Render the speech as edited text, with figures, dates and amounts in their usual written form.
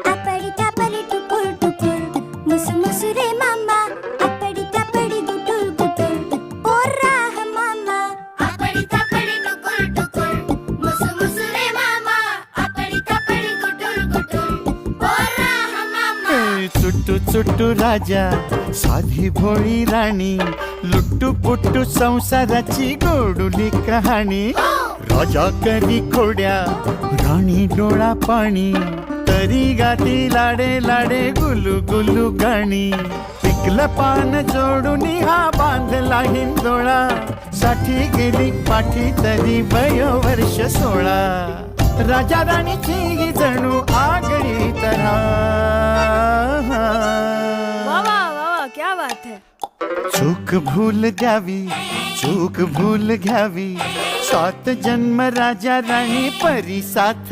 आपडी तापडी टुकुर टुकुर मुसमुसु रे मामा आपडी तापडी गुटुर गुटुर पोरा ह मामा आपडी तापडी टुकुर टुकुर मुसमुसु रे मामा आपडी तापडी गुटुर गुटुर पोरा ह मामा चुट्टू चुट्टू राजा साधी भोळी राणी लुट्टू पुट्टू संसाराची गोडुली कहाणी राजा करी खोड्या राणी डोळा पाणी तरी गाती लाडे लाडे गुलू गुलू गाणी पिकलं पान जोडून हा बांधला हिंदोळा साठी गेली पाठी तरी वयो वर्ष 16 राजा राणीची ही जणू आगळी तऱ्हा वाह वाह वाह क्या बात है. चूक भूल द्यावी चूक भूल घ्यावी 7 जन्म राजा राणी परी साथ